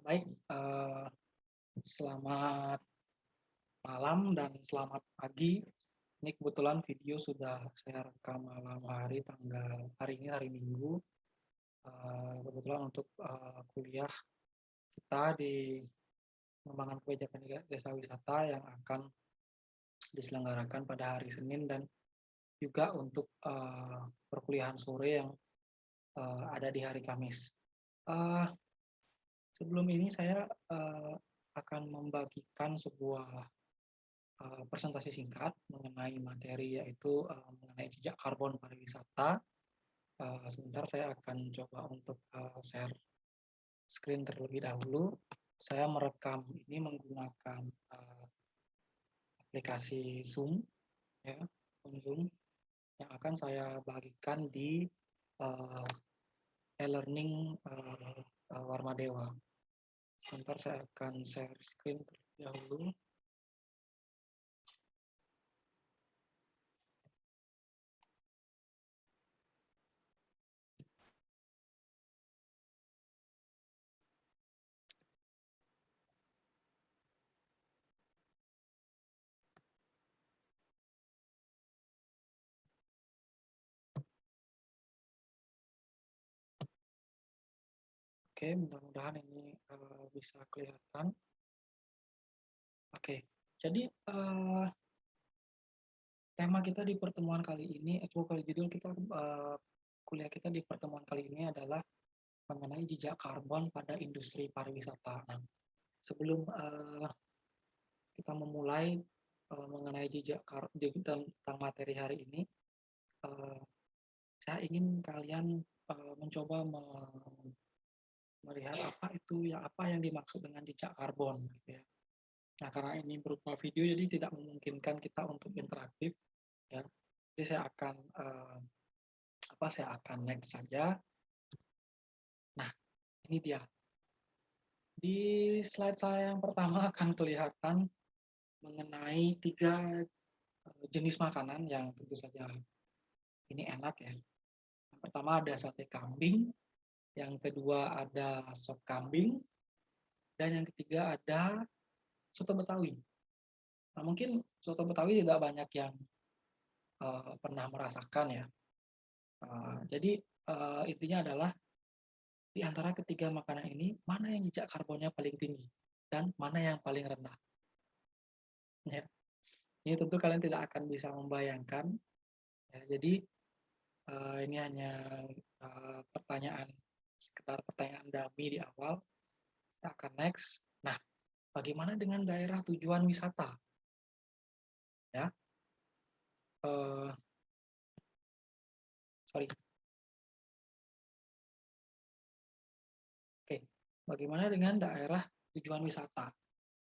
Baik, selamat malam dan selamat pagi. Ini kebetulan video sudah saya rekam malam hari ini hari Minggu. Kebetulan untuk kuliah kita di pengembangan kebijakan desa wisata yang akan diselenggarakan pada hari Senin dan juga untuk perkuliahan sore yang ada di hari Kamis. Uh, Sebelum ini saya akan membagikan sebuah presentasi singkat mengenai materi, yaitu mengenai jejak karbon pariwisata. Sebentar saya akan coba untuk share screen terlebih dahulu. Saya merekam ini menggunakan aplikasi Zoom, ya, Zoom yang akan saya bagikan di e-learning Warmadewa. Sebentar saya akan share screen terlebih dahulu. Oke, mudah-mudahan ini bisa kelihatan. Oke, jadi tema kita di pertemuan kali ini, judul kita kuliah kita di pertemuan kali ini adalah mengenai jejak karbon pada industri pariwisata. Nah, sebelum kita memulai mengenai jejak karbon tentang materi hari ini, saya ingin kalian mencoba melihat apa yang dimaksud dengan jejak karbon, gitu ya. Nah, karena ini berupa video, jadi tidak memungkinkan kita untuk interaktif, ya. Jadi saya akan next saja. Nah, ini dia. Di slide saya yang pertama akan kelihatan mengenai 3 jenis makanan yang tentu saja ini enak, ya. Yang pertama ada sate kambing, yang kedua ada sop kambing, dan yang ketiga ada soto Betawi. Nah, mungkin soto Betawi tidak banyak yang pernah merasakan, ya. Jadi intinya adalah di antara ketiga makanan ini, mana yang jejak karbonnya paling tinggi dan mana yang paling rendah. Ya. Ini tentu kalian tidak akan bisa membayangkan. Ya, jadi ini hanya sekedar pertanyaan dummy di awal. Kita akan next. Nah, bagaimana dengan daerah tujuan wisata? Ya, sorry. Oke, bagaimana dengan daerah tujuan wisata?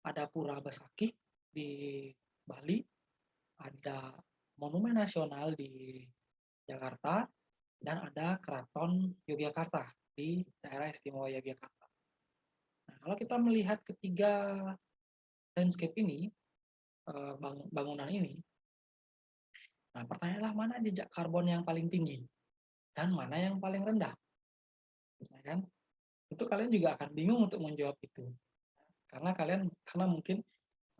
Ada Pura Besakih di Bali, ada Monumen Nasional di Jakarta, dan ada Keraton Yogyakarta di daerah istimewa Yogyakarta. Nah, kalau kita melihat ketiga landscape ini, bangunan ini, nah pertanyaanlah mana jejak karbon yang paling tinggi dan mana yang paling rendah. Nah, kan? Itu kalian juga akan bingung untuk menjawab itu. Karena mungkin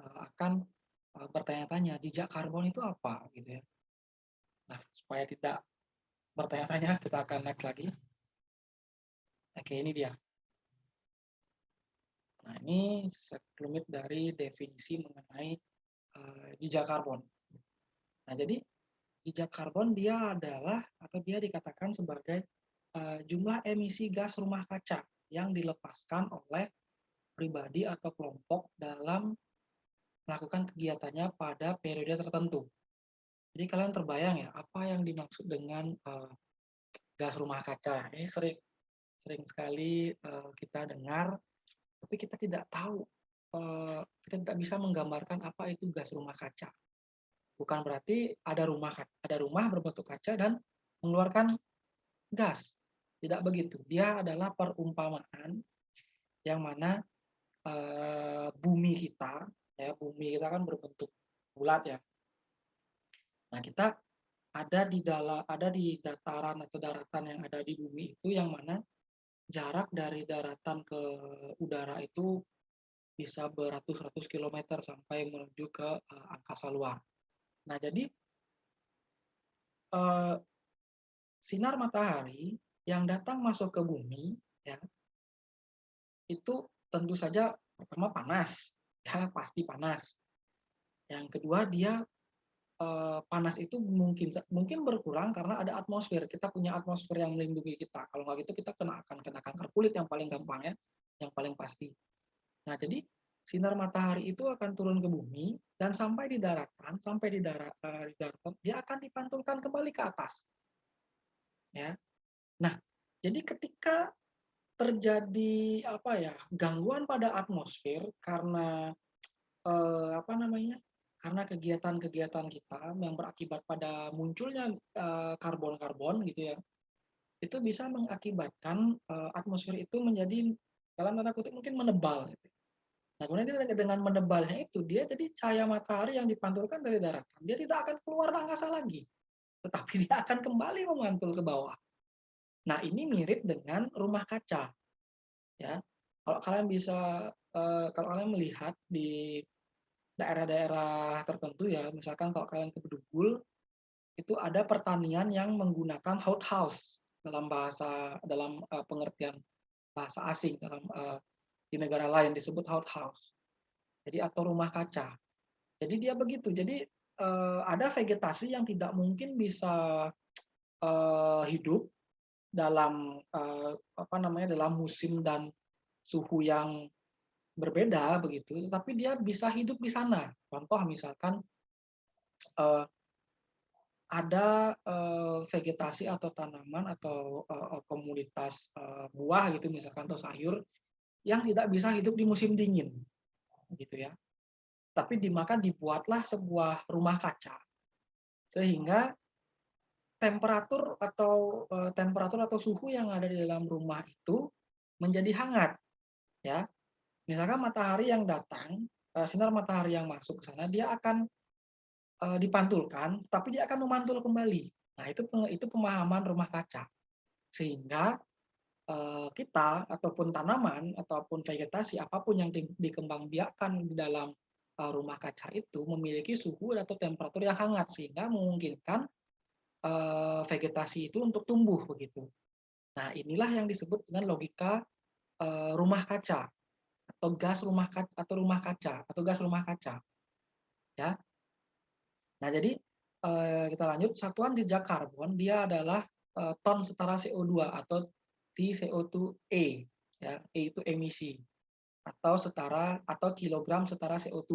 akan bertanya-tanya jejak karbon itu apa, gitu ya. Nah, supaya tidak bertanya-tanya, kita akan next lagi. Oke, ini dia. Nah, ini sekelumit dari definisi mengenai jejak karbon. Nah, jadi jejak karbon dia dikatakan sebagai jumlah emisi gas rumah kaca yang dilepaskan oleh pribadi atau kelompok dalam melakukan kegiatannya pada periode tertentu. Jadi kalian terbayang ya, apa yang dimaksud dengan gas rumah kaca? Ini sering sekali kita dengar, tapi kita tidak tahu, kita tidak bisa menggambarkan apa itu gas rumah kaca. Bukan berarti ada rumah berbentuk kaca dan mengeluarkan gas. Tidak begitu. Dia adalah perumpamaan yang mana bumi kita kan berbentuk bulat, ya. Nah, kita ada di dataran atau daratan yang ada di bumi itu yang mana jarak dari daratan ke udara itu bisa beratus-ratus kilometer sampai menuju ke angkasa luar. Nah, jadi eh, sinar matahari yang datang masuk ke bumi, ya, itu tentu saja pertama panas, ya pasti panas. Yang kedua dia panas itu mungkin mungkin berkurang karena ada atmosfer. Kita punya atmosfer yang melindungi kita. Kalau nggak gitu kita akan kena kanker kulit yang paling gampang ya, yang paling pasti. Nah, jadi sinar matahari itu akan turun ke bumi dan sampai di daratan, di daratan dia akan dipantulkan kembali ke atas, ya. Nah, jadi ketika terjadi apa ya, gangguan pada atmosfer karena apa namanya? Karena kegiatan-kegiatan kita yang berakibat pada munculnya karbon-karbon gitu ya, itu bisa mengakibatkan atmosfer itu menjadi dalam tanda kutip mungkin menebal. Gitu. Nah, kemudian dengan menebalnya itu, dia jadi cahaya matahari yang dipantulkan dari daratan, dia tidak akan keluar angkasa lagi, tetapi dia akan kembali memantul ke bawah. Nah, ini mirip dengan rumah kaca, ya. Kalau kalian bisa, kalau kalian melihat di daerah-daerah tertentu ya, misalkan kalau kalian ke Bedugul, itu ada pertanian yang menggunakan outhouse dalam pengertian bahasa asing di negara lain disebut outhouse. Jadi atau rumah kaca. Jadi dia begitu. Jadi ada vegetasi yang tidak mungkin bisa hidup dalam apa namanya dalam musim dan suhu yang berbeda begitu, tapi dia bisa hidup di sana. Contoh misalkan eh, ada vegetasi atau tanaman atau komunitas buah gitu misalkan atau sayur yang tidak bisa hidup di musim dingin, gitu ya. Tapi maka dibuatlah sebuah rumah kaca sehingga temperatur atau suhu yang ada di dalam rumah itu menjadi hangat, ya. Misalkan matahari yang datang, sinar matahari yang masuk ke sana, dia akan dipantulkan, tapi dia akan memantul kembali. Nah, itu pemahaman rumah kaca. Sehingga kita ataupun tanaman ataupun vegetasi apapun yang dikembangbiakkan di dalam rumah kaca itu memiliki suhu atau temperatur yang hangat sehingga memungkinkan vegetasi itu untuk tumbuh begitu. Nah, inilah yang disebut dengan logika rumah kaca atau gas rumah kaca, ya. Nah, jadi kita lanjut, satuan jejak karbon dia adalah ton setara CO2 atau TCO2e, ya. E itu emisi atau kilogram setara CO2.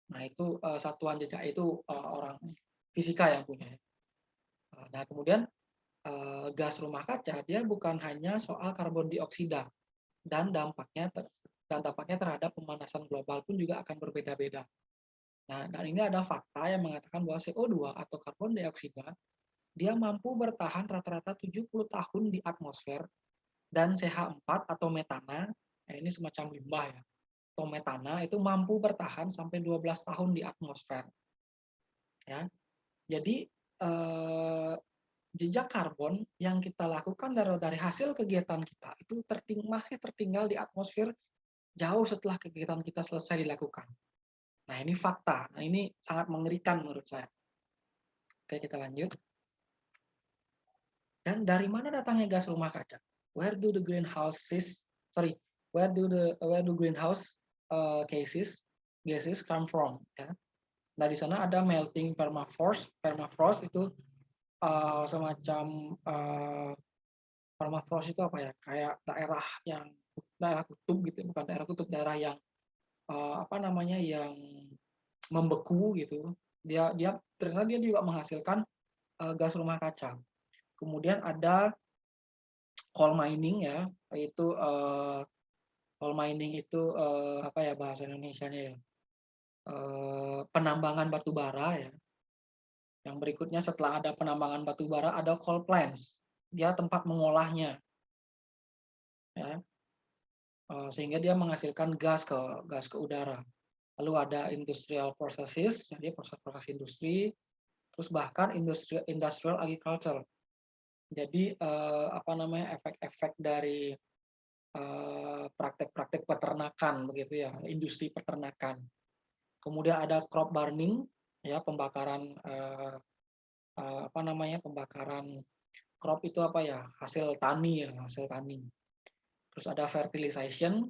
Nah, itu satuan jejak itu orang fisika yang punya. Nah, kemudian gas rumah kaca dia bukan hanya soal karbon dioksida dan dampaknya terhadap pemanasan global pun juga akan berbeda-beda. Nah, dan ini ada fakta yang mengatakan bahwa CO2 atau karbon dioksida dia mampu bertahan rata-rata 70 tahun di atmosfer dan CH4 atau metana, ini semacam limbah ya, atau metana itu mampu bertahan sampai 12 tahun di atmosfer. Ya. Jadi jejak karbon yang kita lakukan dari hasil kegiatan kita itu masih tertinggal di atmosfer jauh setelah kegiatan kita selesai dilakukan. Nah, ini fakta. Nah, ini sangat mengerikan menurut saya. Oke, kita lanjut. Dan dari mana datangnya gas rumah kaca? Where do the greenhouses, sorry, where do greenhouse gases come from? Ya. Nah, di sana ada melting permafrost. Permafrost itu semacam permafrost itu apa ya? Kayak daerah kutub gitu, bukan daerah kutub, daerah yang apa namanya yang membeku gitu. Ternyata dia juga menghasilkan gas rumah kaca. Kemudian ada coal mining ya, itu coal mining itu apa ya bahasa Indonesianya ya? Penambangan batu bara ya. Yang berikutnya setelah ada penambangan batu bara ada coal plants. Dia tempat mengolahnya ya. Sehingga dia menghasilkan gas ke udara. Lalu ada industrial processes, jadi proses-proses industri, terus bahkan industrial agriculture. Jadi apa namanya, efek-efek dari praktek-praktek peternakan begitu ya, industri peternakan. Kemudian ada crop burning, ya pembakaran apa namanya, pembakaran crop itu apa ya, hasil tani ya, hasil tani. Terus ada fertilization,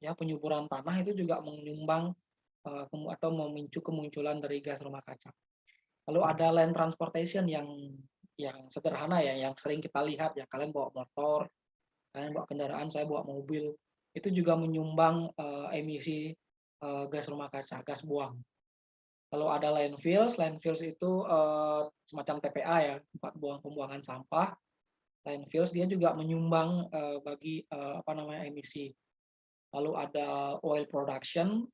ya penyuburan tanah itu juga menyumbang atau memicu kemunculan dari gas rumah kaca. Lalu ada land transportation yang sederhana ya, yang sering kita lihat ya, kalian bawa motor, kalian bawa kendaraan, saya bawa mobil, itu juga menyumbang emisi gas rumah kaca, gas buang. Lalu ada landfills itu semacam TPA ya, tempat pembuangan sampah. Landfills dia juga menyumbang bagi apa namanya, emisi. Lalu ada oil production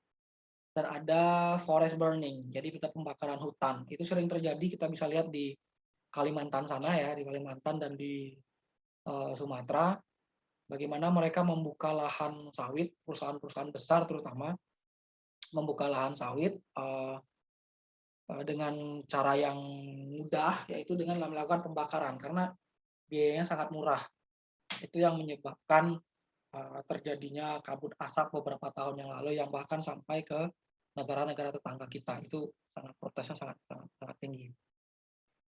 dan ada forest burning, jadi kita pembakaran hutan. Itu sering terjadi, kita bisa lihat di Kalimantan sana ya, di Kalimantan dan di Sumatera, bagaimana mereka membuka lahan sawit, perusahaan-perusahaan besar terutama membuka lahan sawit dengan cara yang mudah, yaitu dengan melakukan pembakaran karena biayanya sangat murah. Itu yang menyebabkan terjadinya kabut asap beberapa tahun yang lalu yang bahkan sampai ke negara-negara tetangga kita. Itu sangat protesnya sangat sangat, sangat tinggi.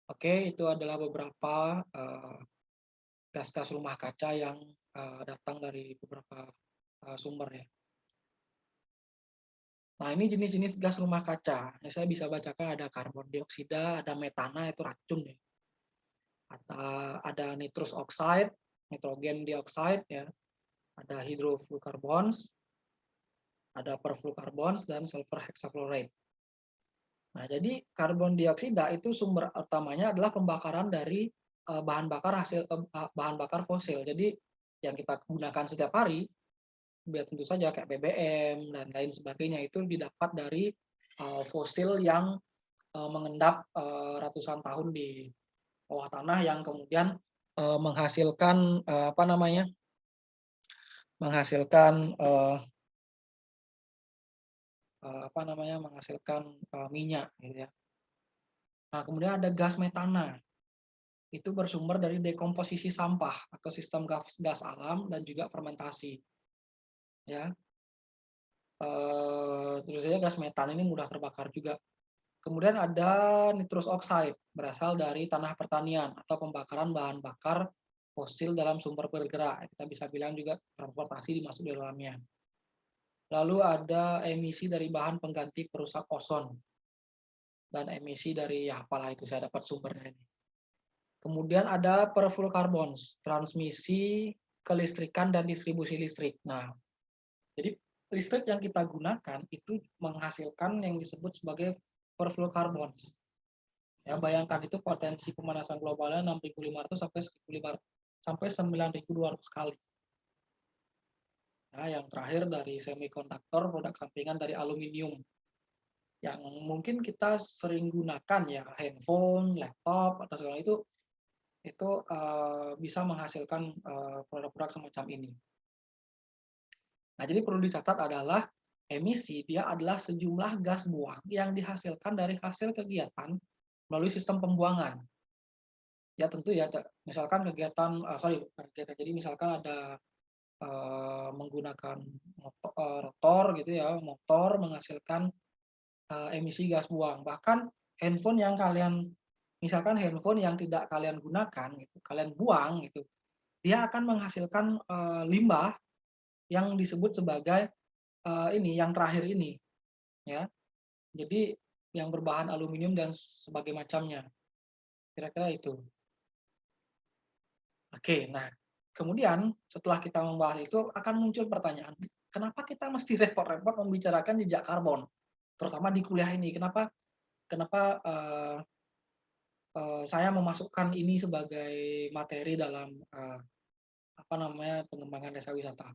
Oke, itu adalah beberapa gas-gas rumah kaca yang datang dari beberapa sumber ya. Nah, ini jenis-jenis gas rumah kaca. Ini saya bisa bacakan ada karbon dioksida, ada metana itu racun ya. Ada nitrous oxide, nitrogen dioxide ya. Ada hydrofluorocarbons, ada perfluorocarbons dan sulfur hexafluoride. Nah, jadi karbon dioksida itu sumber utamanya adalah pembakaran dari bahan bakar fosil. Jadi yang kita gunakan setiap hari, biar tentu saja kayak BBM dan lain sebagainya itu didapat dari fosil yang mengendap ratusan tahun di bawah tanah yang kemudian menghasilkan apa namanya, menghasilkan minyak gitu ya. Nah, kemudian ada gas metana. Itu bersumber dari dekomposisi sampah atau sistem gas alam dan juga fermentasi. Ya, terus saja gas metan ini mudah terbakar juga. Kemudian ada nitrous oxide berasal dari tanah pertanian atau pembakaran bahan bakar fosil dalam sumber bergerak. Kita bisa bilang juga transportasi dimasuk di dalamnya. Lalu ada emisi dari bahan pengganti perusak ozon dan emisi dari ya apalah itu saya dapat sumbernya ini. Kemudian ada perfluorocarbons, transmisi kelistrikan dan distribusi listrik. Nah, jadi listrik yang kita gunakan itu menghasilkan yang disebut sebagai perfluorocarbons. Ya, bayangkan itu potensi pemanasan globalnya 6.500 sampai 9.200 kali. Nah, yang terakhir dari semikonduktor, produk sampingan dari aluminium. Yang mungkin kita sering gunakan ya, handphone, laptop, atau segala itu bisa menghasilkan produk-produk semacam ini. Nah, jadi perlu dicatat adalah emisi dia adalah sejumlah gas buang yang dihasilkan dari hasil kegiatan melalui sistem pembuangan. Ya tentu ya, misalkan jadi misalkan ada menggunakan rotor gitu ya, motor menghasilkan emisi gas buang. Bahkan misalkan handphone yang tidak kalian gunakan, gitu, kalian buang, gitu, dia akan menghasilkan limbah yang disebut sebagai yang terakhir ini, ya. Jadi yang berbahan aluminium dan sebagai macamnya. Kira-kira itu. Oke, nah kemudian setelah kita membahas itu akan muncul pertanyaan, kenapa kita mesti repot-repot membicarakan jejak karbon, terutama di kuliah ini? Kenapa kenapa saya memasukkan ini sebagai materi dalam pengembangan desa wisata?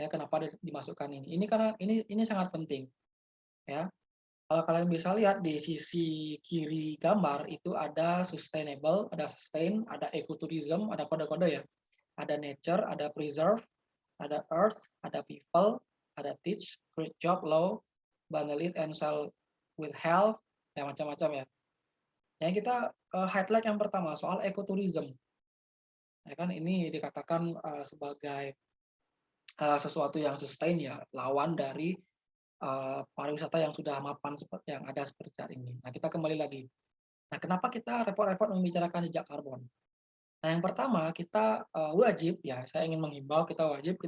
Ya, kenapa dimasukkan ini? Ini karena ini sangat penting, ya. Kalau kalian bisa lihat di sisi kiri gambar itu ada sustainable, ada sustain, ada ecotourism, ada kode-kode ya. Ada nature, ada preserve, ada earth, ada people, ada teach, create job, law, bundle it and sell with health, ya macam-macam ya. Yang kita highlight yang pertama soal ecotourism. Ya kan ini dikatakan sebagai sesuatu yang sustain ya, lawan dari pariwisata yang sudah mapan seperti yang ada seperti saat ini. Nah, kita kembali lagi. Nah, kenapa kita repot-repot membicarakan jejak karbon? Nah, yang pertama kita wajib ya, saya ingin menghimbau kita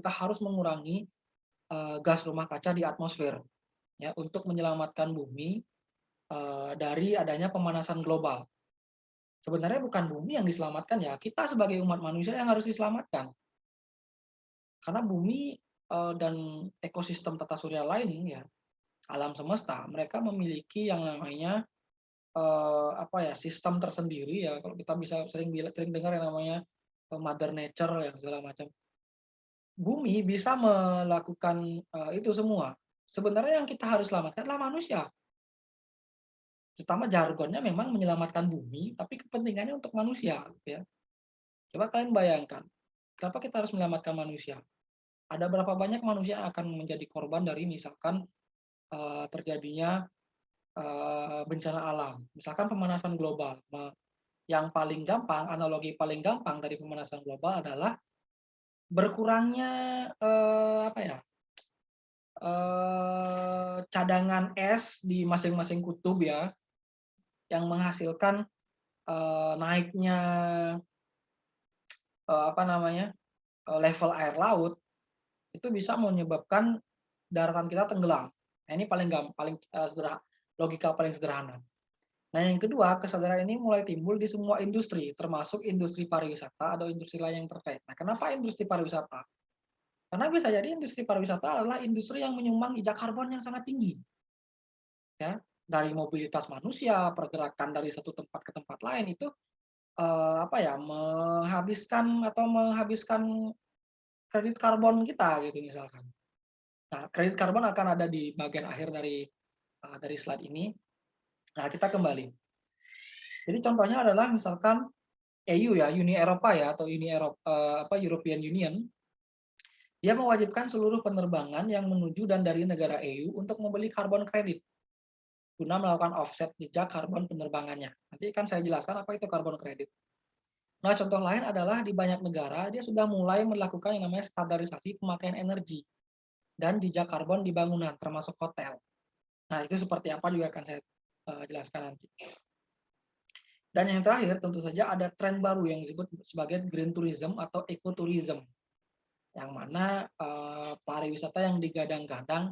harus mengurangi gas rumah kaca di atmosfer ya untuk menyelamatkan bumi dari adanya pemanasan global. Sebenarnya bukan bumi yang diselamatkan ya, kita sebagai umat manusia yang harus diselamatkan. Karena bumi dan ekosistem tata surya lain ya, alam semesta, mereka memiliki yang namanya sistem tersendiri ya. Kalau kita bisa sering dengar yang namanya Mother Nature yang segala macam. Bumi bisa melakukan itu semua. Sebenarnya yang kita harus selamatkan adalah manusia. Terutama jargonnya memang menyelamatkan bumi, tapi kepentingannya untuk manusia, gitu ya. Coba kalian bayangkan, kenapa kita harus menyelamatkan manusia? Ada berapa banyak manusia yang akan menjadi korban dari misalkan terjadinya bencana alam, misalkan pemanasan global. Yang paling gampang, analogi paling gampang dari pemanasan global adalah berkurangnya cadangan es di masing-masing kutub ya, yang menghasilkan naiknya level air laut itu bisa menyebabkan daratan kita tenggelam. Nah, ini paling sederhana, logika paling sederhana. Nah, yang kedua, kesadaran ini mulai timbul di semua industri, termasuk industri pariwisata atau industri lain yang terkait. Nah, kenapa industri pariwisata? Karena bisa jadi industri pariwisata adalah industri yang menyumbang jejak karbon yang sangat tinggi. Ya, dari mobilitas manusia, pergerakan dari satu tempat ke tempat lain itu menghabiskan kredit karbon kita gitu misalkan. Nah, kredit karbon akan ada di bagian akhir dari slide ini. Nah, kita kembali. Jadi contohnya adalah misalkan EU ya, Uni Eropa ya, atau European Union, dia mewajibkan seluruh penerbangan yang menuju dan dari negara EU untuk membeli karbon kredit guna melakukan offset jejak karbon penerbangannya. Nanti kan saya jelaskan apa itu karbon kredit. Nah, contoh lain adalah di banyak negara dia sudah mulai melakukan yang namanya standarisasi pemakaian energi dan jejak karbon di bangunan, termasuk hotel. Nah, itu seperti apa juga akan saya jelaskan nanti. Dan yang terakhir, tentu saja ada tren baru yang disebut sebagai green tourism atau ecotourism, yang mana pariwisata yang digadang-gadang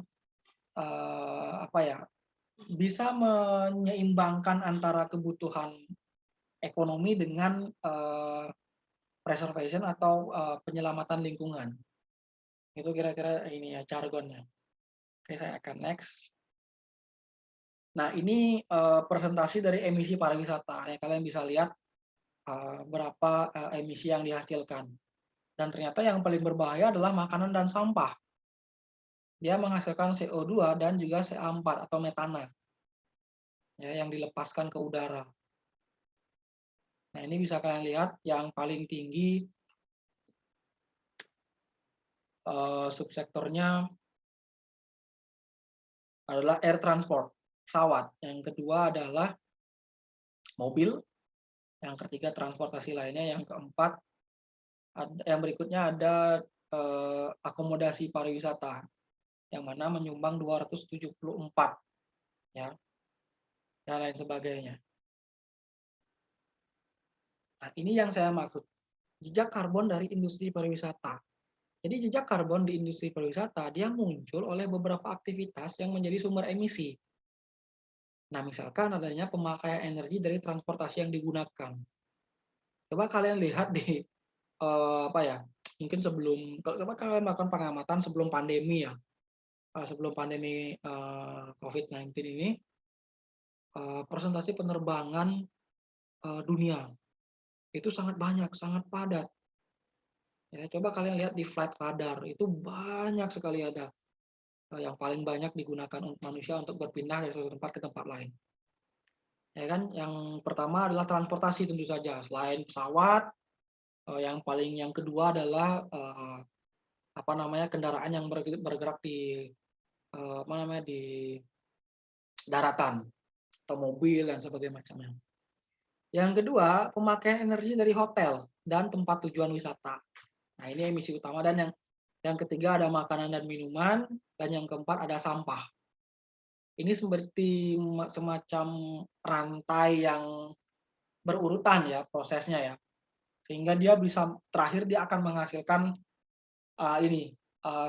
bisa menyeimbangkan antara kebutuhan ekonomi dengan preservation atau penyelamatan lingkungan. Itu kira-kira ini ya jargonnya. Oke, saya akan next. Nah, ini presentasi dari emisi pariwisata. Ya, kalian bisa lihat berapa emisi yang dihasilkan. Dan ternyata yang paling berbahaya adalah makanan dan sampah. Dia menghasilkan CO2 dan juga CA4 atau metana ya, yang dilepaskan ke udara. Nah, ini bisa kalian lihat yang paling tinggi subsektornya adalah air transport, pesawat. Yang kedua adalah mobil. Yang ketiga transportasi lainnya. Yang keempat, yang berikutnya ada akomodasi pariwisata, yang mana menyumbang 274 ya, dan lain sebagainya. Nah, ini yang saya maksud, jejak karbon dari industri pariwisata. Jadi jejak karbon di industri pariwisata dia muncul oleh beberapa aktivitas yang menjadi sumber emisi. Nah, misalkan adanya pemakaian energi dari transportasi yang digunakan. Coba kalian lihat di mungkin coba kalian melakukan pengamatan sebelum pandemi ya, sebelum pandemi COVID-19 ini, presentasi penerbangan dunia itu sangat banyak, sangat padat. Ya, coba kalian lihat di flight radar, itu banyak sekali ada yang paling banyak digunakan manusia untuk berpindah dari suatu tempat ke tempat lain. Ya kan, yang pertama adalah transportasi tentu saja, selain pesawat, yang kedua adalah kendaraan yang bergerak di di daratan atau mobil dan sebagainya macamnya. Yang kedua, pemakaian energi dari hotel dan tempat tujuan wisata. Nah, ini emisi utama, dan yang ketiga ada makanan dan minuman, dan yang keempat ada sampah. Ini seperti semacam rantai yang berurutan ya prosesnya ya. Sehingga dia bisa terakhir dia akan menghasilkan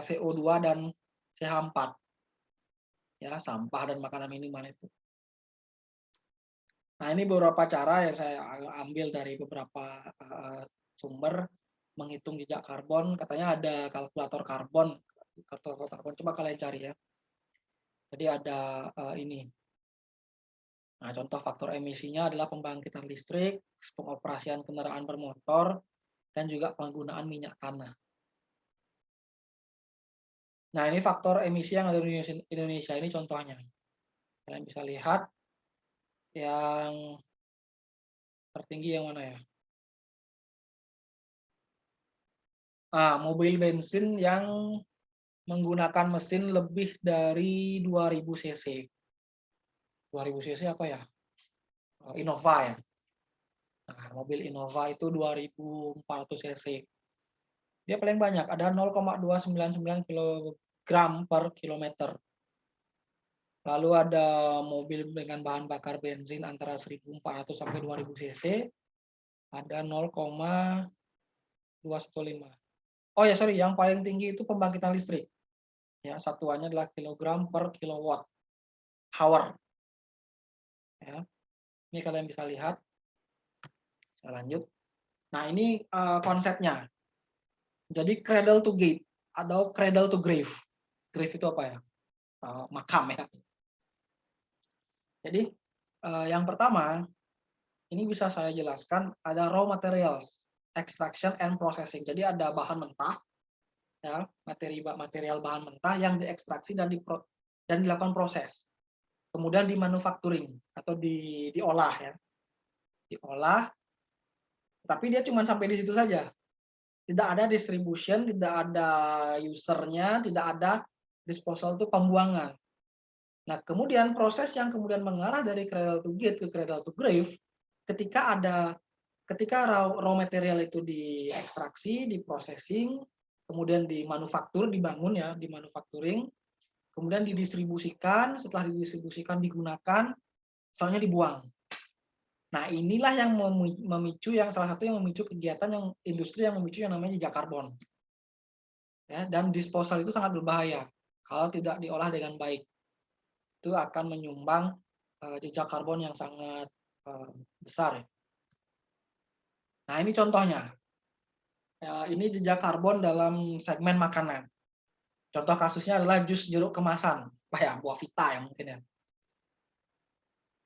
CO2 dan CH4 ya, sampah dan makanan minuman itu. Nah, ini beberapa cara yang saya ambil dari beberapa sumber menghitung jejak karbon. Katanya ada kalkulator karbon. Kalkulator karbon, coba kalian cari ya. Jadi ada ini. Nah, contoh faktor emisinya adalah pembangkitan listrik, pengoperasian kendaraan bermotor, dan juga penggunaan minyak tanah. Nah, ini faktor emisi yang ada di Indonesia ini contohnya. Kalian bisa lihat yang tertinggi yang mana ya? Mobil bensin yang menggunakan mesin lebih dari 2000 cc. 2000 cc apa ya? Innova ya. Nah, mobil Innova itu 2400 cc. Dia paling banyak, ada 0,299 kg per kilometer. Lalu ada mobil dengan bahan bakar bensin antara 1400 sampai 2000 cc, ada 0,215. Oh ya, sorry, yang paling tinggi itu pembangkitan listrik. Ya, satuannya adalah kilogram per kilowatt hour. Ya. Ini kalian bisa lihat. Saya lanjut. Nah, ini konsepnya. Jadi cradle to gate atau cradle to grave. Grave itu apa ya? Makam ya. Jadi yang pertama, ini bisa saya jelaskan, ada raw materials, extraction and processing. Jadi ada bahan mentah, ya, material bahan mentah yang diekstraksi dan dilakukan proses. Kemudian dimanufacturing atau diolah ya. Diolah, tapi dia cuma sampai di situ saja. Tidak ada distribution, tidak ada usernya, tidak ada disposal, itu pembuangan. Nah, kemudian proses yang kemudian mengarah dari cradle to gate ke cradle to grave, ketika raw material itu diekstraksi, diprocessing, kemudian dimanufaktur, dibangun ya, dimanufacturing, kemudian didistribusikan, setelah didistribusikan digunakan, soalnya dibuang. Nah, inilah yang memicu, yang salah satu yang memicu kegiatan yang industri yang memicu yang namanya jejak karbon. Ya, dan disposal itu sangat berbahaya kalau tidak diolah dengan baik. Itu akan menyumbang jejak karbon yang sangat besar. Nah, ini contohnya. Ini jejak karbon dalam segmen makanan. Contoh kasusnya adalah jus jeruk kemasan. Buah vita ya mungkin ya.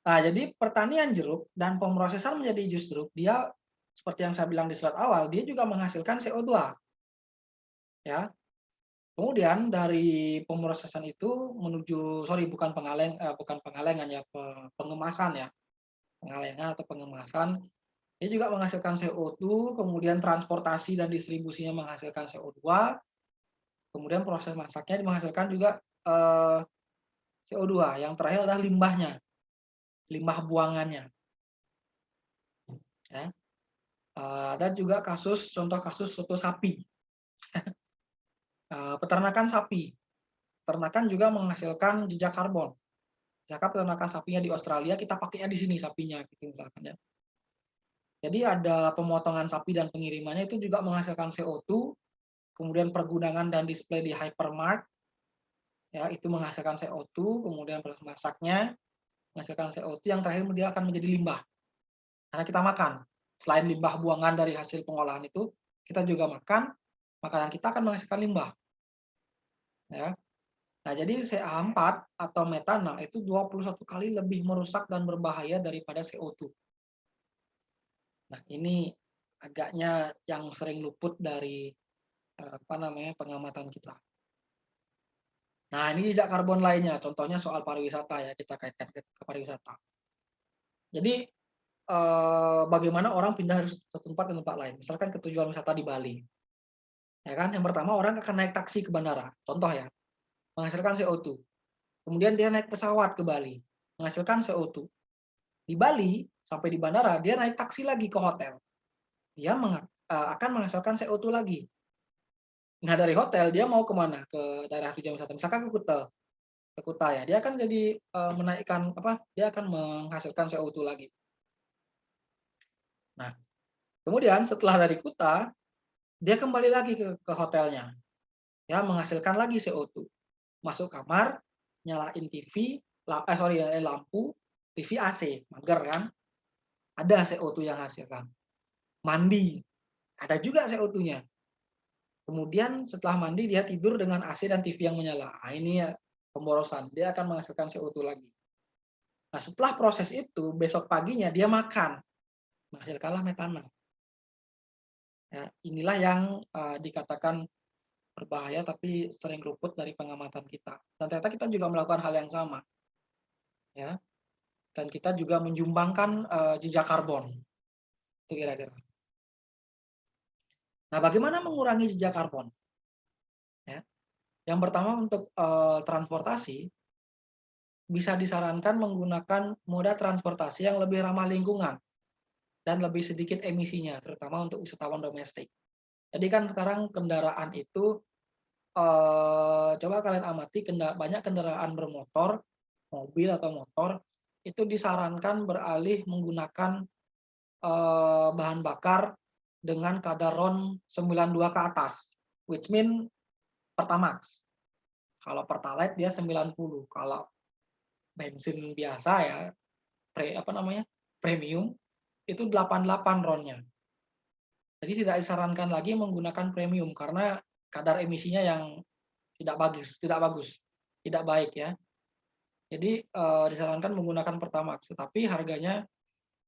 Nah, jadi pertanian jeruk dan pemrosesan menjadi jus jeruk, dia seperti yang saya bilang di slide awal, dia juga menghasilkan CO2. Ya. Kemudian dari pemrosesan itu menuju, bukan pengalengan ya, pengemasan ya. Pengalengan atau pengemasan, dia juga menghasilkan CO2, kemudian transportasi dan distribusinya menghasilkan CO2, kemudian proses masaknya menghasilkan juga CO2. Yang terakhir adalah limbahnya, limbah buangannya. Ya. Ada juga contoh kasus soto sapi. Peternakan sapi. Peternakan juga menghasilkan jejak karbon. Jika peternakan sapinya di Australia, kita pakainya di sini sapinya, gitu misalkan ya. Jadi ada pemotongan sapi dan pengirimannya itu juga menghasilkan CO2, kemudian pergudangan dan display di hypermart, ya itu menghasilkan CO2, kemudian proses masaknya menghasilkan CO2, yang terakhir dia akan menjadi limbah. Karena kita makan, selain limbah buangan dari hasil pengolahan itu, kita juga makan, makanan kita akan menghasilkan limbah. Ya. Nah, jadi CH4 atau metana itu 21 kali lebih merusak dan berbahaya daripada CO2. Nah, ini agaknya yang sering luput dari pengamatan kita. Nah, ini jejak karbon lainnya, contohnya soal pariwisata ya, kita kaitkan ke pariwisata. Jadi bagaimana orang pindah dari satu tempat ke tempat lain, misalkan ke tujuan wisata di Bali. Ya kan, yang pertama orang akan naik taksi ke bandara, contoh ya, menghasilkan CO2. Kemudian dia naik pesawat ke Bali, menghasilkan CO2. Di Bali, sampai di bandara, dia naik taksi lagi ke hotel. Dia akan menghasilkan CO2 lagi. Nah, dari hotel dia mau ke mana? Ke daerah tujuan wisata, misalkan ke Kuta ya, dia akan jadi, menaikkan apa, dia akan menghasilkan CO2 lagi. Nah, kemudian setelah dari Kuta, dia kembali lagi ke hotelnya, ya menghasilkan lagi CO2. Masuk kamar, nyalain TV, lampu, TV AC, mager kan, ada CO2 yang hasilkan. Mandi, ada juga CO2-nya. Kemudian setelah mandi dia tidur dengan AC dan TV yang menyala. Nah, ini ya pemborosan, dia akan menghasilkan CO2 lagi. Nah, setelah proses itu, besok paginya dia makan, menghasilkanlah metana. Ya, inilah yang dikatakan berbahaya tapi sering luput dari pengamatan kita. Dan ternyata kita juga melakukan hal yang sama. Ya, dan kita juga menyumbangkan jejak karbon. Itu kira-kira. Nah, bagaimana mengurangi jejak karbon? Ya. Yang pertama untuk transportasi, bisa disarankan menggunakan moda transportasi yang lebih ramah lingkungan dan lebih sedikit emisinya, terutama untuk wisatawan domestik. Jadi kan sekarang kendaraan itu, coba kalian amati banyak kendaraan bermotor, mobil atau motor, itu disarankan beralih menggunakan bahan bakar dengan kadar RON 92 ke atas, which mean Pertamax. Kalau Pertalite dia 90, kalau bensin biasa ya, premium, itu 88 RON-nya. Jadi tidak disarankan lagi menggunakan premium karena kadar emisinya yang tidak bagus, tidak baik ya. Jadi disarankan menggunakan Pertamax, tetapi harganya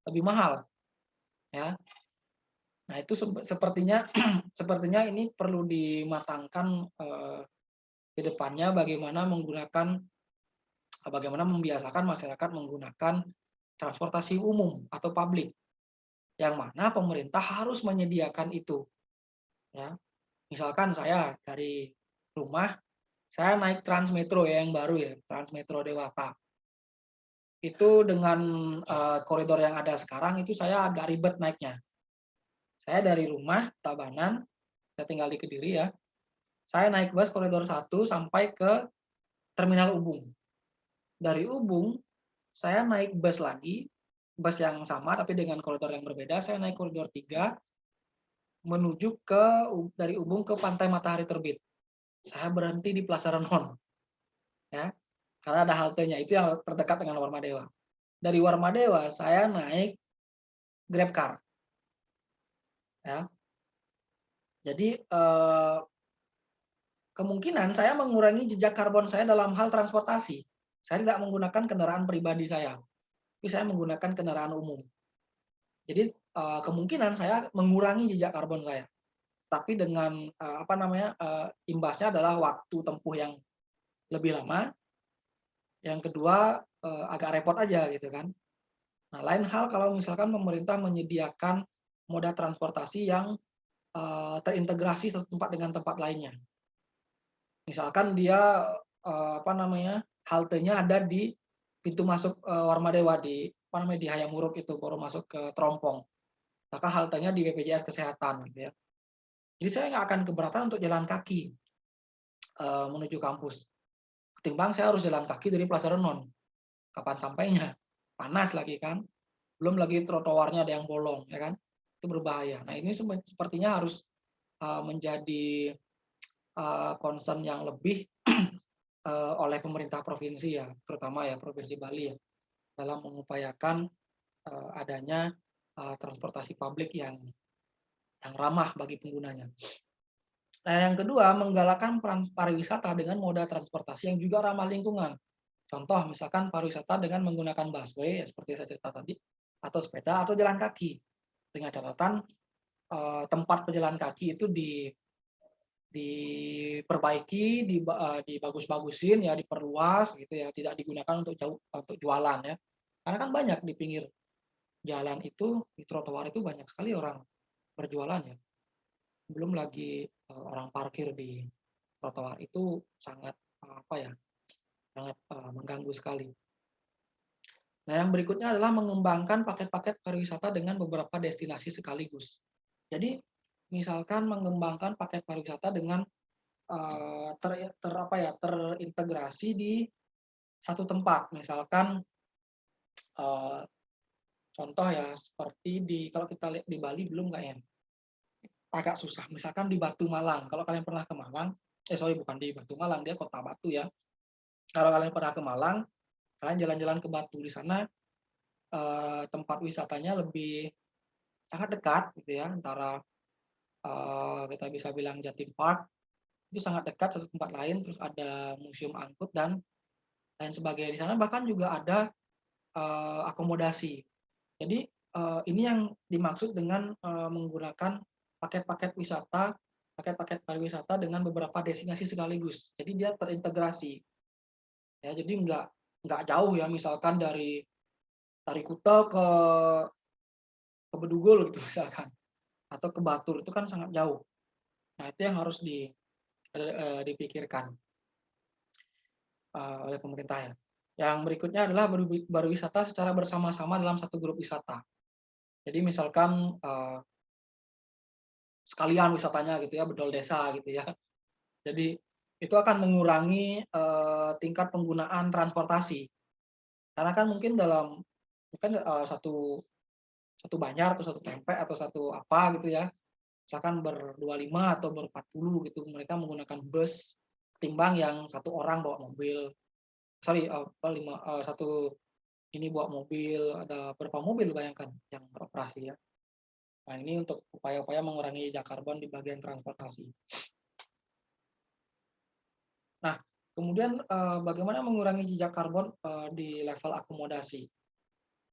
lebih mahal ya. Nah, itu sepertinya sepertinya ini perlu dimatangkan ke depannya bagaimana membiasakan masyarakat menggunakan transportasi umum atau publik, yang mana pemerintah harus menyediakan itu. Ya, misalkan saya dari rumah, saya naik Transmetro ya, yang baru ya, Transmetro Dewata. Itu dengan koridor yang ada sekarang itu saya agak ribet naiknya. Saya dari rumah Tabanan, saya tinggal di Kediri ya. Saya naik bus koridor 1 sampai ke Terminal Ubung. Dari Ubung, saya naik bus lagi, bus yang sama tapi dengan koridor yang berbeda, saya naik koridor 3 menuju dari Ubung ke Pantai Matahari Terbit. Saya berhenti di Plaza Renon. Ya. Karena ada haltenya, itu yang terdekat dengan Warmadewa. Dari Warmadewa saya naik GrabCar. Ya. Jadi kemungkinan saya mengurangi jejak karbon saya dalam hal transportasi. Saya tidak menggunakan kendaraan pribadi saya, tapi saya menggunakan kendaraan umum. Jadi kemungkinan saya mengurangi jejak karbon saya, tapi dengan imbasnya adalah waktu tempuh yang lebih lama. Yang kedua agak repot aja gitu kan. Nah, lain hal kalau misalkan pemerintah menyediakan moda transportasi yang terintegrasi satu tempat dengan tempat lainnya. Misalkan dia haltenya ada di pintu masuk Warmadewa di Hayamuruk itu baru masuk ke Trompong. Maka haltenya di BPJS Kesehatan gitu ya. Jadi saya nggak akan keberatan untuk jalan kaki menuju kampus. Ketimbang saya harus jalan kaki dari Plaza Renon. Kapan sampainya? Panas lagi kan. Belum lagi trotoarnya ada yang bolong ya kan. Itu berbahaya. Nah, ini sepertinya harus menjadi concern yang lebih oleh pemerintah provinsi ya, terutama ya Provinsi Bali ya, dalam mengupayakan adanya transportasi publik yang ramah bagi penggunanya. Nah, yang kedua, menggalakkan pariwisata dengan moda transportasi yang juga ramah lingkungan. Contoh, misalkan pariwisata dengan menggunakan busway, ya, seperti saya cerita tadi, atau sepeda, atau jalan kaki. Dengan catatan tempat pejalan kaki itu diperbaiki, dibagus-bagusin, ya diperluas, gitu ya, tidak digunakan untuk jualan ya. Karena kan banyak di pinggir jalan itu, di trotoar itu banyak sekali orang berjualan ya. Belum lagi orang parkir di trotoar itu sangat sangat mengganggu sekali. Nah, yang berikutnya adalah mengembangkan paket-paket pariwisata dengan beberapa destinasi sekaligus. Jadi, misalkan mengembangkan paket pariwisata dengan terintegrasi di satu tempat. Misalkan eh, contoh ya seperti kalau kita lihat di Bali belum nggak ya? Agak susah. Misalkan di Batu Malang. Kalau kalian pernah ke Malang, bukan di Batu Malang, dia kota Batu ya. Kalau kalian pernah ke Malang, kalian jalan-jalan ke Batu di sana tempat wisatanya lebih sangat dekat gitu ya antara kita bisa bilang Jatim Park itu sangat dekat satu tempat lain, terus ada museum angkut dan lain sebagainya. Di sana bahkan juga ada akomodasi. Jadi ini yang dimaksud dengan menggunakan paket-paket wisata, paket-paket pariwisata dengan beberapa destinasi sekaligus. Jadi dia terintegrasi. Ya, jadi nggak jauh ya, misalkan dari Kuta ke Bedugul gitu misalkan, atau ke Batur itu kan sangat jauh. Nah itu yang harus dipikirkan oleh pemerintah ya. Yang berikutnya adalah berwisata secara bersama-sama dalam satu grup wisata. Jadi misalkan sekalian wisatanya gitu ya, bedol desa gitu ya. Jadi itu akan mengurangi tingkat penggunaan transportasi. Karena kan mungkin satu banjar atau satu tempe atau satu apa gitu ya. Misalkan ber-25 atau ber-40 gitu, mereka menggunakan bus ketimbang yang satu orang bawa mobil. Satu ini bawa mobil, ada berapa mobil bayangkan yang beroperasi ya. Nah, ini untuk upaya-upaya mengurangi jejak karbon di bagian transportasi. Nah, kemudian bagaimana mengurangi jejak karbon di level akomodasi?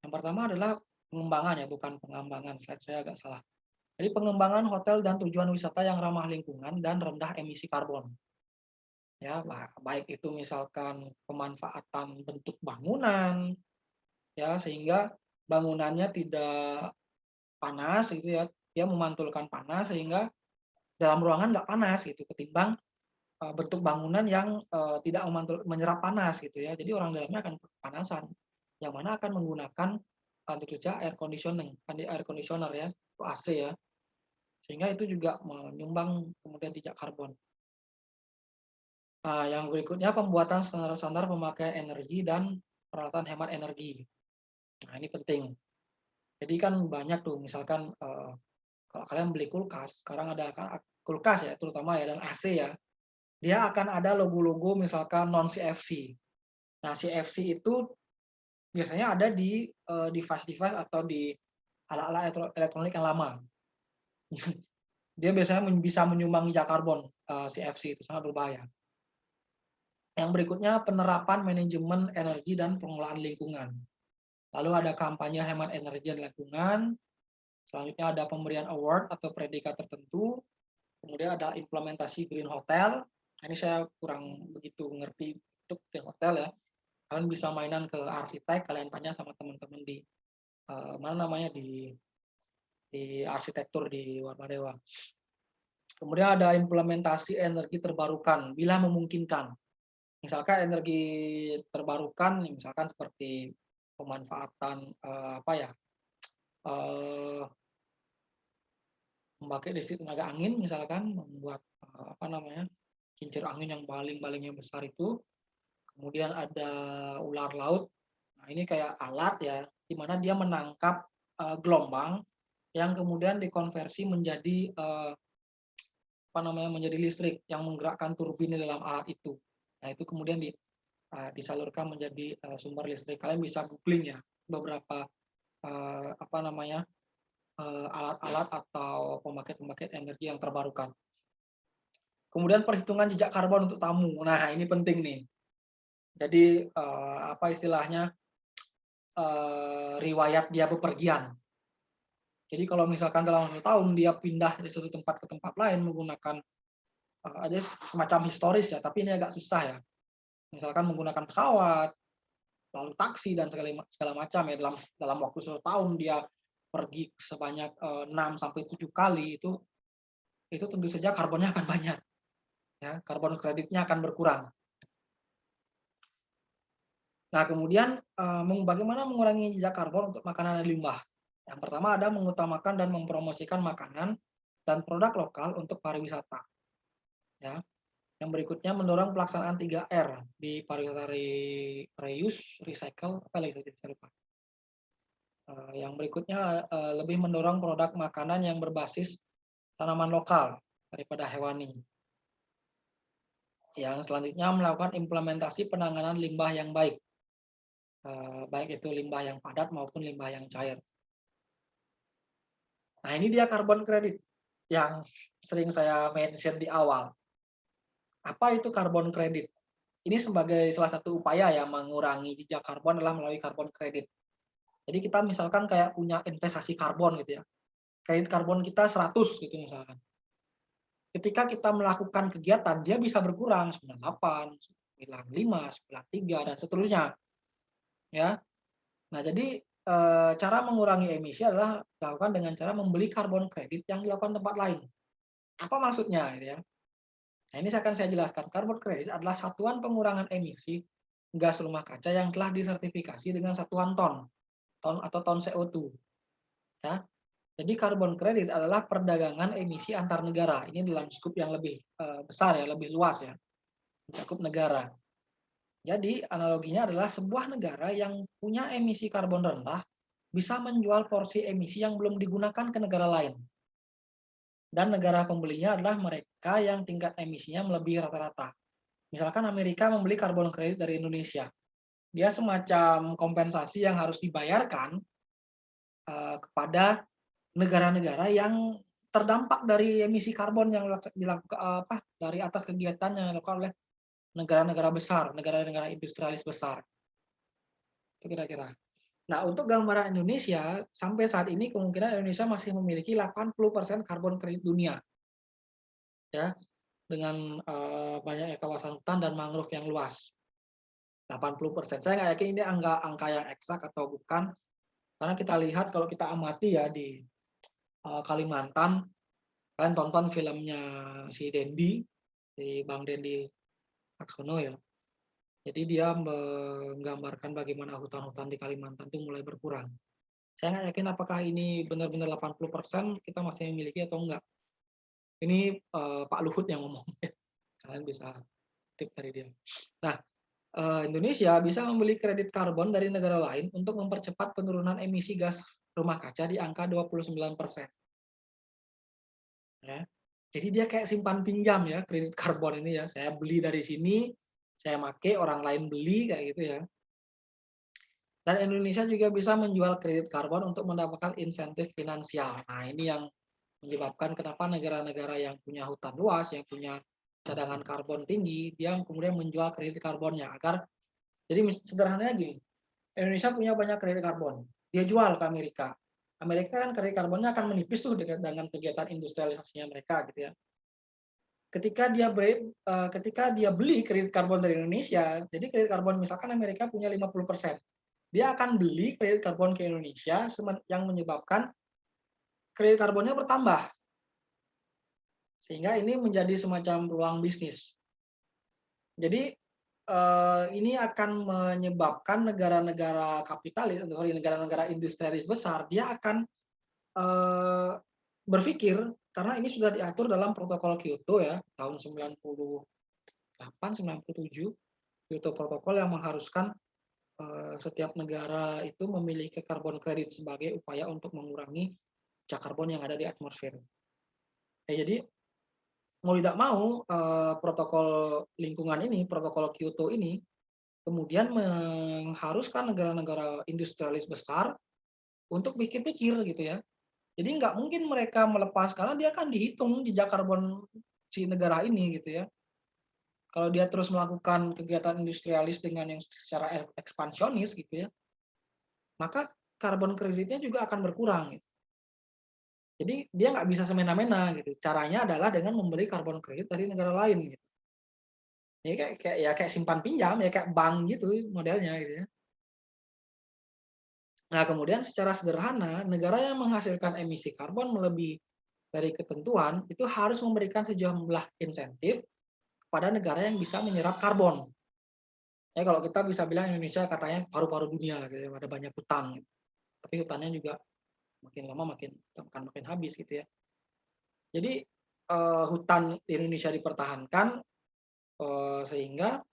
Yang pertama adalah pengembangan ya, bukan pengembangan. Slide saya agak salah. Jadi pengembangan hotel dan tujuan wisata yang ramah lingkungan dan rendah emisi karbon. Ya, baik itu misalkan pemanfaatan bentuk bangunan, ya sehingga bangunannya tidak panas gitu ya, dia memantulkan panas sehingga dalam ruangan nggak panas gitu, ketimbang bentuk bangunan yang tidak menyerap panas gitu ya. Jadi orang dalamnya akan kepanasan, yang mana akan menggunakan tentu saja air conditioner ya, atau AC ya, sehingga itu juga menyumbang kemudian jejak karbon. Yang berikutnya pembuatan standar-standar pemakaian energi dan peralatan hemat energi. Nah ini penting. Jadi kan banyak tuh misalkan kalau kalian beli kulkas, sekarang ada kulkas ya terutama ya dan AC ya, dia akan ada logo-logo misalkan non CFC. Nah CFC itu biasanya ada di device-device atau di alat-alat elektronik yang lama. Dia biasanya bisa menyumbang jejak karbon CFC itu sangat berbahaya. Yang berikutnya penerapan manajemen energi dan pengelolaan lingkungan. Lalu ada kampanye hemat energi dan lingkungan. Selanjutnya ada pemberian award atau predikat tertentu. Kemudian ada implementasi green hotel. Ini saya kurang begitu mengerti untuk green hotel ya. Kalian bisa mainan ke arsitek, kalian tanya sama teman-teman di mana namanya di arsitektur di Warmadewa. Kemudian ada implementasi energi terbarukan bila memungkinkan. Misalkan energi terbarukan, misalkan seperti pemanfaatan memakai listrik tenaga angin, misalkan membuat kincir angin yang baling-balingnya besar itu. Kemudian ada ular laut. Nah ini kayak alat ya, di mana dia menangkap gelombang yang kemudian dikonversi menjadi menjadi listrik yang menggerakkan turbin di dalam alat itu. Nah itu kemudian disalurkan menjadi sumber listrik. Kalian bisa googling ya beberapa alat-alat atau pembangkit energi yang terbarukan. Kemudian perhitungan jejak karbon untuk tamu. Nah ini penting nih. Jadi istilahnya riwayat dia bepergian. Jadi kalau misalkan dalam 1 tahun dia pindah dari satu tempat ke tempat lain menggunakan ada semacam historis ya, tapi ini agak susah ya. Misalkan menggunakan pesawat, lalu taksi dan segala macam ya dalam waktu 1 tahun dia pergi sebanyak 6 sampai 7 kali itu tentu saja karbonnya akan banyak. Ya, karbon kreditnya akan berkurang. Nah, kemudian bagaimana mengurangi jejak karbon untuk makanan dan limbah? Yang pertama ada mengutamakan dan mempromosikan makanan dan produk lokal untuk pariwisata. Ya. Yang berikutnya mendorong pelaksanaan 3R di pariwisata reuse, recycle, apa lagi saya lupa. Yang berikutnya lebih mendorong produk makanan yang berbasis tanaman lokal daripada hewani. Yang selanjutnya melakukan implementasi penanganan limbah yang baik, baik itu limbah yang padat maupun limbah yang cair. Nah, ini dia carbon credit yang sering saya mention di awal. Apa itu carbon credit? Ini sebagai salah satu upaya ya mengurangi jejak karbon adalah melalui carbon credit. Jadi kita misalkan kayak punya investasi karbon gitu ya. Kredit karbon kita 100 gitu misalkan. Ketika kita melakukan kegiatan, dia bisa berkurang 98, 95, 93 dan seterusnya. Ya. Nah, jadi cara mengurangi emisi adalah dilakukan dengan cara membeli karbon kredit yang dilakukan tempat lain. Apa maksudnya gitu ya? Nah, ini akan saya jelaskan. Carbon credit adalah satuan pengurangan emisi gas rumah kaca yang telah disertifikasi dengan satuan ton atau ton CO2. Ya. Jadi carbon credit adalah perdagangan emisi antar negara. Ini dalam skup yang lebih besar ya, lebih luas ya, mencakup negara. Jadi analoginya adalah sebuah negara yang punya emisi karbon rendah bisa menjual porsi emisi yang belum digunakan ke negara lain. Dan negara pembelinya adalah mereka yang tingkat emisinya melebihi rata-rata. Misalkan Amerika membeli karbon kredit dari Indonesia. Dia semacam kompensasi yang harus dibayarkan kepada negara-negara yang terdampak dari emisi karbon yang dilakukan dari atas kegiatan yang dilakukan oleh negara-negara besar, negara-negara industrialis besar. Itu kira-kira. Nah, untuk gambaran Indonesia, sampai saat ini kemungkinan Indonesia masih memiliki 80% karbon kredit dunia. Ya, dengan banyaknya kawasan hutan dan mangrove yang luas. 80%. Saya nggak yakin ini angka yang eksak atau bukan, karena kita lihat kalau kita amati ya di Kalimantan, kalian tonton filmnya si Dendi, si Bang Dendi Aksono ya. Jadi dia menggambarkan bagaimana hutan-hutan di Kalimantan itu mulai berkurang. Saya nggak yakin apakah ini benar-benar 80% kita masih memiliki atau enggak. Ini Pak Luhut yang ngomong. Kalian bisa tip dari dia. Nah, Indonesia bisa membeli kredit karbon dari negara lain untuk mempercepat penurunan emisi gas rumah kaca di angka 29%. Ya. Jadi dia kayak simpan pinjam ya, kredit karbon ini ya. Saya beli dari sini, saya make, orang lain beli kayak gitu ya. Dan Indonesia juga bisa menjual kredit karbon untuk mendapatkan insentif finansial. Nah, ini yang menyebabkan kenapa negara-negara yang punya hutan luas, yang punya cadangan karbon tinggi, dia kemudian menjual kredit karbonnya agar jadi sederhananya gini, Indonesia punya banyak kredit karbon, dia jual ke Amerika. Amerika kan kredit karbonnya akan menipis tuh dengan kegiatan industrialisasinya mereka gitu ya. Ketika dia beli kredit karbon dari Indonesia, jadi kredit karbon misalkan Amerika punya 50%. Dia akan beli kredit karbon ke Indonesia yang menyebabkan kredit karbonnya bertambah. Sehingga ini menjadi semacam peluang bisnis. Jadi ini akan menyebabkan negara-negara kapitalis atau negara-negara industrialis besar dia akan berpikir karena ini sudah diatur dalam protokol Kyoto ya tahun 98 97 Kyoto Protokol yang mengharuskan setiap negara itu memiliki karbon kredit sebagai upaya untuk mengurangi jejak karbon yang ada di atmosfer. Jadi mau tidak mau protokol lingkungan ini, protokol Kyoto ini kemudian mengharuskan negara-negara industrialis besar untuk pikir-pikir gitu ya. Jadi nggak mungkin mereka melepas karena dia kan dihitung jejak karbon si negara ini gitu ya. Kalau dia terus melakukan kegiatan industrialis dengan yang secara ekspansionis gitu ya, maka karbon kreditnya juga akan berkurang. Gitu. Jadi dia nggak bisa semena-mena gitu. Caranya adalah dengan membeli karbon kredit dari negara lain. Gitu. Ya kayak simpan pinjam ya kayak bank gitu modelnya gitu ya. Nah, kemudian secara sederhana, negara yang menghasilkan emisi karbon melebihi dari ketentuan itu harus memberikan sejumlah insentif kepada negara yang bisa menyerap karbon. Ya kalau kita bisa bilang Indonesia katanya paru-paru dunia gitu ya, ada banyak hutan gitu. Tapi hutannya juga makin lama makin habis gitu ya. Jadi hutan di Indonesia dipertahankan sehingga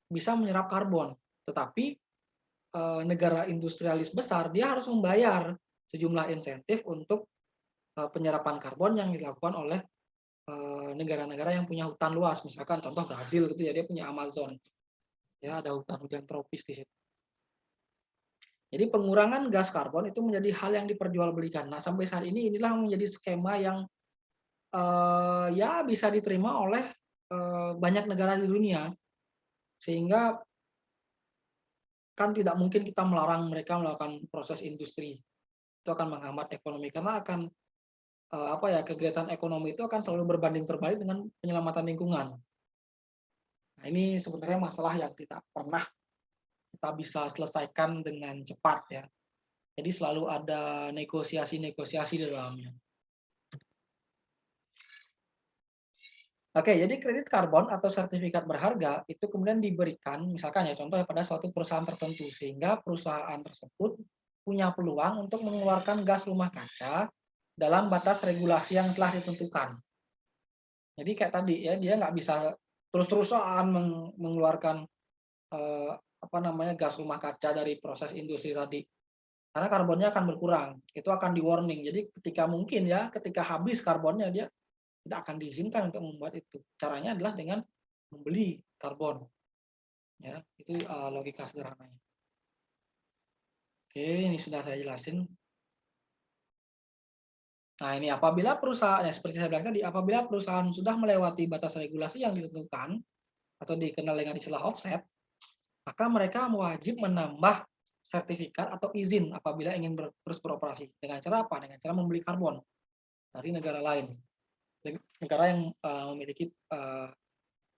bisa menyerap karbon. Tetapi negara industrialis besar dia harus membayar sejumlah insentif untuk penyerapan karbon yang dilakukan oleh negara-negara yang punya hutan luas. Misalkan contoh Brazil gitu ya, dia punya Amazon. Ya, ada hutan-hutan tropis di situ. Jadi pengurangan gas karbon itu menjadi hal yang diperjualbelikan. Nah, sampai saat ini inilah menjadi skema yang ya bisa diterima oleh banyak negara di dunia. Sehingga kan tidak mungkin kita melarang mereka melakukan proses industri. Itu akan menghambat ekonomi karena akan kegiatan ekonomi itu akan selalu berbanding terbalik dengan penyelamatan lingkungan. Nah, ini sebenarnya masalah yang tidak pernah kita bisa selesaikan dengan cepat ya. Jadi selalu ada negosiasi-negosiasi di dalamnya. Oke, jadi kredit karbon atau sertifikat berharga itu kemudian diberikan, misalkan ya contoh pada suatu perusahaan tertentu, sehingga perusahaan tersebut punya peluang untuk mengeluarkan gas rumah kaca dalam batas regulasi yang telah ditentukan. Jadi kayak tadi ya, dia nggak bisa terus-terusan mengeluarkan gas rumah kaca dari proses industri tadi. Karena karbonnya akan berkurang, itu akan di warning. Jadi ketika habis karbonnya dia tidak akan diizinkan untuk membuat itu. Caranya adalah dengan membeli karbon. Ya, itu logika sederhananya. Oke, ini sudah saya jelasin. Nah, ini apabila perusahaan, ya seperti saya bilang tadi, apabila perusahaan sudah melewati batas regulasi yang ditentukan atau dikenal dengan istilah offset, maka mereka wajib menambah sertifikat atau izin apabila ingin terus beroperasi. Dengan cara apa? Dengan cara membeli karbon dari negara lain, negara yang memiliki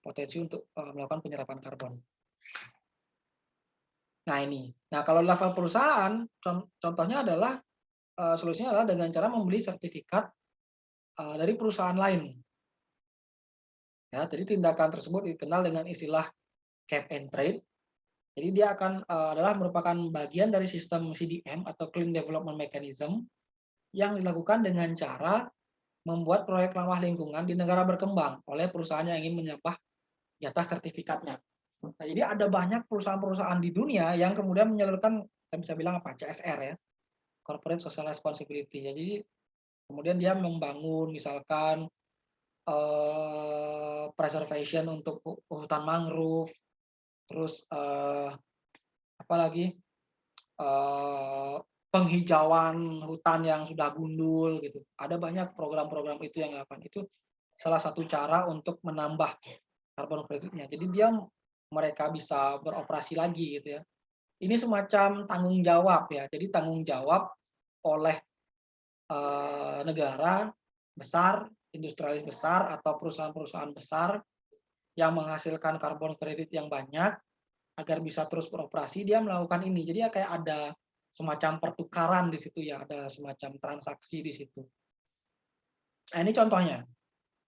potensi untuk melakukan penyerapan karbon. Nah ini, kalau level perusahaan, contohnya adalah solusinya adalah dengan cara membeli sertifikat dari perusahaan lain. Ya, jadi tindakan tersebut dikenal dengan istilah cap and trade. Jadi dia akan adalah merupakan bagian dari sistem CDM atau Clean Development Mechanism yang dilakukan dengan cara membuat proyek ramah lingkungan di negara berkembang oleh perusahaan yang ingin menyembah jatah sertifikatnya. Nah, jadi ada banyak perusahaan-perusahaan di dunia yang kemudian menyalurkan, kita bisa bilang apa, CSR ya, Corporate Social Responsibility. Jadi kemudian dia membangun misalkan preservation untuk hutan mangrove, terus apalagi penghijauan hutan yang sudah gundul gitu. Ada banyak program-program itu yang dilakukan. Itu salah satu cara untuk menambah karbon kreditnya. Jadi mereka bisa beroperasi lagi gitu ya. Ini semacam tanggung jawab ya. Jadi tanggung jawab oleh negara besar, industrialis besar atau perusahaan-perusahaan besar yang menghasilkan karbon kredit yang banyak agar bisa terus beroperasi, dia melakukan ini. Jadi ya kayak ada semacam pertukaran di situ ya, ada semacam transaksi di situ. Nah, ini contohnya.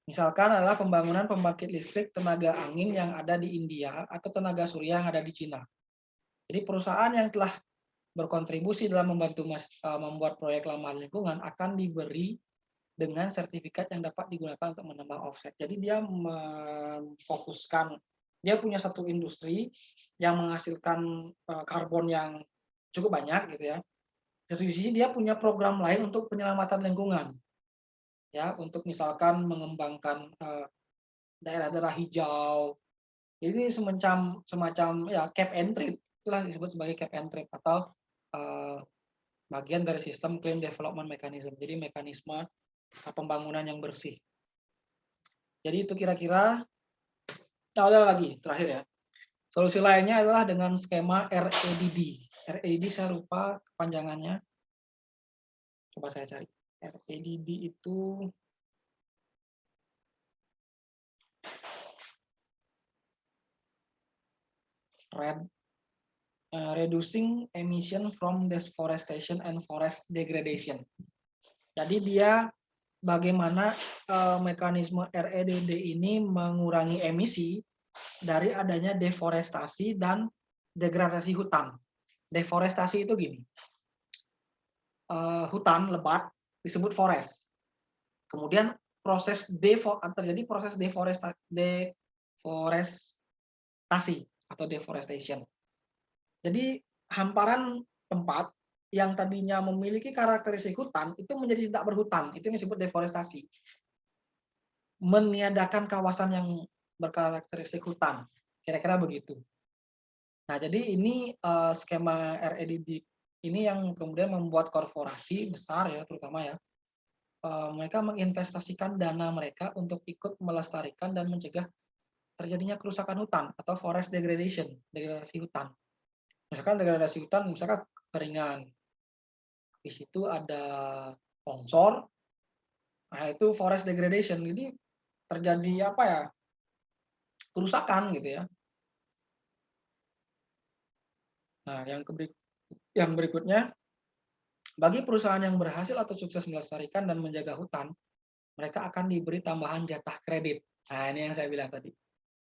Misalkan adalah pembangunan pembangkit listrik tenaga angin yang ada di India atau tenaga surya yang ada di Cina. Jadi perusahaan yang telah berkontribusi dalam membantu membuat proyek ramah lingkungan akan diberi dengan sertifikat yang dapat digunakan untuk menambah offset. Jadi dia memfokuskan, dia punya satu industri yang menghasilkan karbon yang cukup banyak gitu ya. Di satu sisi dia punya program lain untuk penyelamatan lingkungan. Ya, untuk misalkan mengembangkan daerah-daerah hijau. Ini semacam ya cap and trade, itulah disebut sebagai cap and trade atau bagian dari sistem Clean Development Mechanism. Jadi mekanisme pembangunan yang bersih. Jadi itu kira-kira. Nah, ada lagi terakhir ya. Solusi lainnya adalah dengan skema REDD. REDD saya lupa kepanjangannya. Coba saya cari. REDD itu Reducing Emission from Deforestation and Forest Degradation. Jadi dia bagaimana mekanisme REDD ini mengurangi emisi dari adanya deforestasi dan degradasi hutan. Deforestasi itu gini, hutan lebat disebut forest. Kemudian terjadi proses deforestasi atau deforestation. Jadi hamparan tempat yang tadinya memiliki karakteristik hutan itu menjadi tidak berhutan, itu yang disebut deforestasi. Meniadakan kawasan yang berkarakteristik hutan, kira-kira begitu. Nah, jadi ini skema REDD ini yang kemudian membuat korporasi besar ya, terutama ya, mereka menginvestasikan dana mereka untuk ikut melestarikan dan mencegah terjadinya kerusakan hutan atau forest degradation, degradasi hutan. Misalkan degradasi hutan, misalkan kekeringan, di situ ada longsor, nah itu forest degradation. Jadi terjadi apa ya, kerusakan gitu ya. Nah, yang berikutnya, bagi perusahaan yang berhasil atau sukses melestarikan dan menjaga hutan, mereka akan diberi tambahan jatah kredit. Nah, ini yang saya bilang tadi,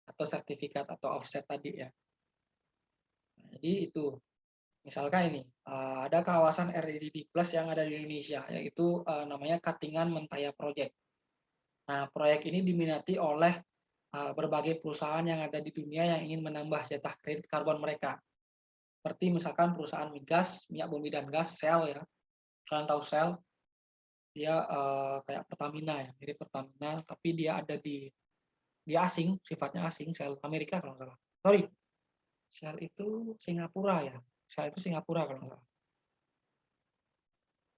atau sertifikat atau offset tadi ya. Nah, jadi itu, misalkan ini ada kawasan REDD Plus yang ada di Indonesia, yaitu namanya Katingan Mentaya Project. Nah, proyek ini diminati oleh berbagai perusahaan yang ada di dunia yang ingin menambah jatah kredit karbon mereka. Seperti misalkan perusahaan migas, minyak bumi dan gas, Shell ya. Kalian tahu Shell? Dia kayak Pertamina ya, mirip Pertamina, tapi dia ada di asing, sifatnya asing, Shell Amerika kalau nggak salah. Sorry, Shell itu Singapura ya. Shell itu Singapura kalau nggak salah.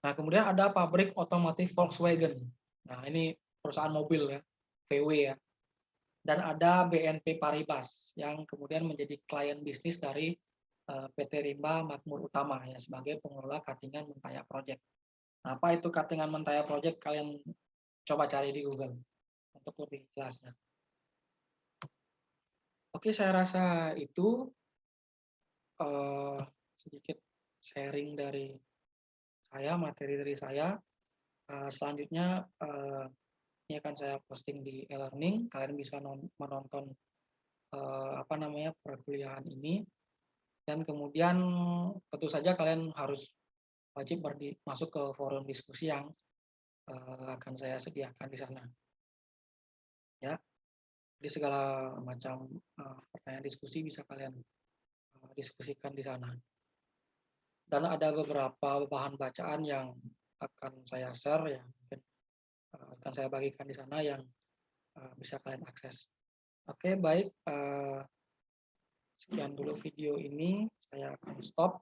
Nah, kemudian ada pabrik otomotif Volkswagen. Nah, ini perusahaan mobil ya, VW ya. Dan ada BNP Paribas yang kemudian menjadi klien bisnis dari PT Rimba Makmur Utama ya sebagai pengelola Katingan Mentaya Project. Nah, apa itu Katingan Mentaya Project? Kalian coba cari di Google untuk lebih jelasnya. Oke, saya rasa itu sedikit sharing dari saya, materi dari saya. Selanjutnya ini akan saya posting di e-learning. Kalian bisa menonton perkuliahan ini. Dan kemudian tentu saja kalian harus wajib masuk ke forum diskusi yang akan saya sediakan di sana. Ya, jadi segala macam pertanyaan diskusi bisa kalian diskusikan di sana. Dan ada beberapa bahan bacaan yang akan saya share, yang mungkin akan saya bagikan di sana yang bisa kalian akses. Oke, baik. Sekian dulu video ini, saya akan stop.